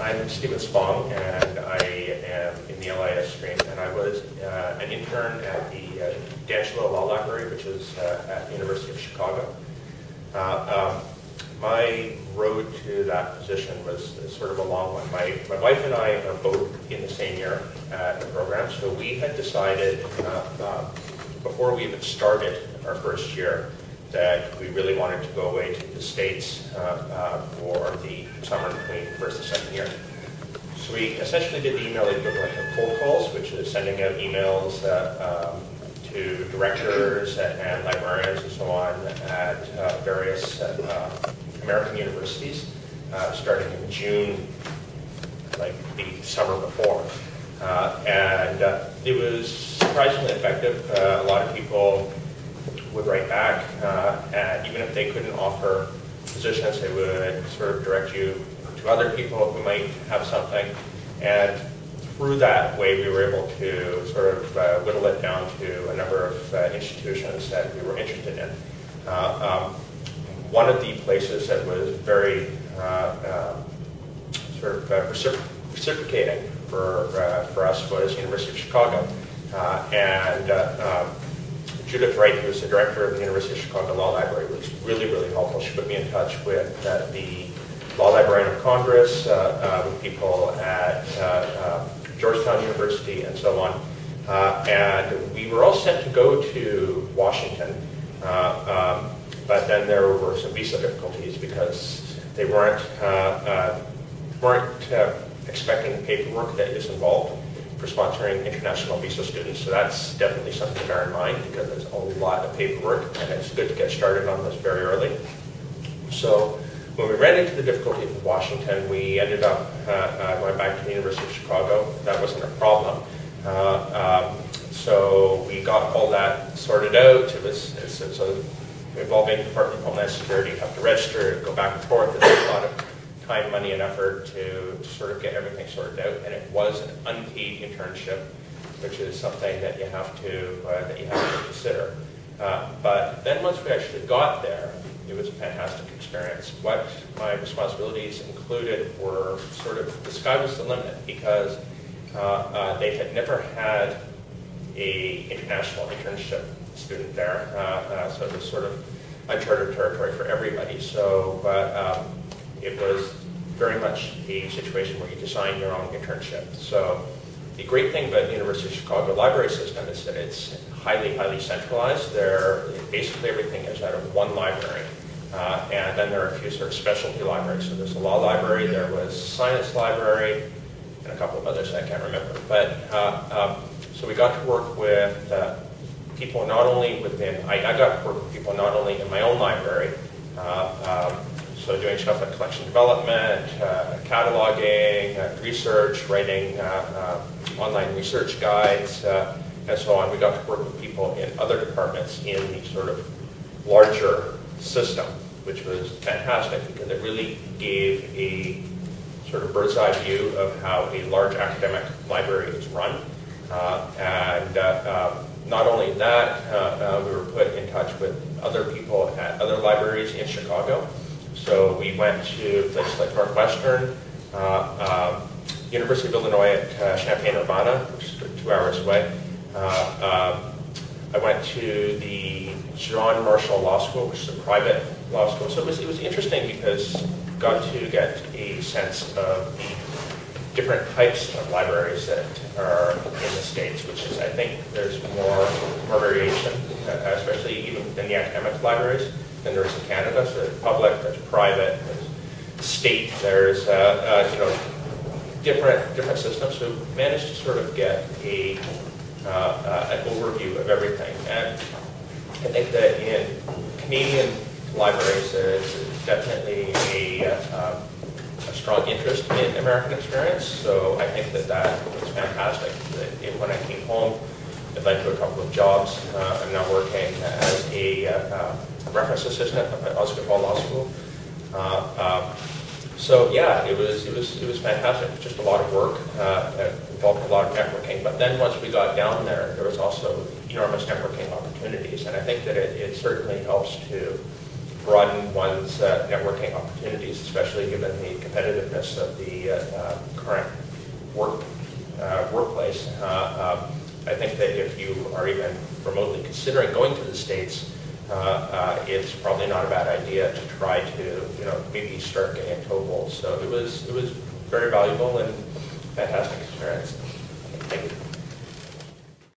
I'm Stephen Spong, and I am in the LIS stream, and I was an intern at the D'Angelo Law Library, which is at the University of Chicago. My road to that position was sort of a long one. My wife and I are both in the same year at the program, so we had decided before we even started our first year that we really wanted to go away to the States for the summer between first and second year. So we essentially did the email equivalent of cold calls, which is sending out emails to directors and librarians and so on at various American universities, starting in June, like the summer before. And it was surprisingly effective. A lot of people would write back, and even if they couldn't offer positions, they would sort of direct you to other people who might have something. And through that way, we were able to sort of whittle it down to a number of institutions that we were interested in. One of the places that was very sort of reciprocating for us was University of Chicago. Judith Wright, who was the director of the University of Chicago Law Library, was really, really helpful. She put me in touch with the Law Librarian of Congress, with people at Georgetown University, and so on. And we were all set to go to Washington, but then there were some visa difficulties because they weren't expecting the paperwork that is involved for sponsoring international visa students. So that's definitely something to bear in mind because there's a lot of paperwork and it's good to get started on this very early. So when we ran into the difficulties with Washington, we ended up going back to the University of Chicago. That wasn't a problem. So we got all that sorted out. It's an involving Department of Homeland Security. You have to register, go back and forth. There's a lot of time, money, and effort to sort of get everything sorted out, and it was an unpaid internship, which is something that you have to consider. But then once we actually got there, it was a fantastic experience. What my responsibilities included were sort of, the sky was the limit because they had never had a international internship student there, so it was sort of uncharted territory for everybody. So it was very much a situation where you design your own internship. So the great thing about the University of Chicago library system is that it's highly, highly centralized. Basically everything is out of one library. And then there are a few sort of specialty libraries. So there's a law library, there was a science library, and a couple of others I can't remember. But so we got to work with people not only within, I got to work with people not only in my own library, so doing stuff like collection development, cataloging, research, writing online research guides, and so on. We got to work with people in other departments in the sort of larger system, which was fantastic because it really gave a sort of bird's eye view of how a large academic library is run. Not only that, we were put in touch with other people at other libraries in Chicago. So we went to places like Northwestern, University of Illinois at Champaign-Urbana, which is 2 hours away. I went to the John Marshall Law School, which is a private law school. So it was interesting because got to get a sense of the different types of libraries that are in the States, which is, I think, there's more variation, especially even within the academic libraries, than there is in Canada. So there's public, there's private, there's state, there's different systems. So we managed to sort of get an overview of everything. And I think that in Canadian libraries, there's definitely a strong interest in American experience. So I think that was fantastic. When I came home, it led to a couple of jobs. I'm now working as a reference assistant at iSchool Law School. So yeah, it was fantastic. It was just a lot of work. It involved a lot of networking. But then once we got down there, was also enormous networking opportunities. And I think that it certainly helps to broaden one's networking opportunities, especially given the competitiveness of the current workplace. I think that if you are even remotely considering going to the States, it's probably not a bad idea to try to, maybe start getting a toehold. So it was very valuable and fantastic experience.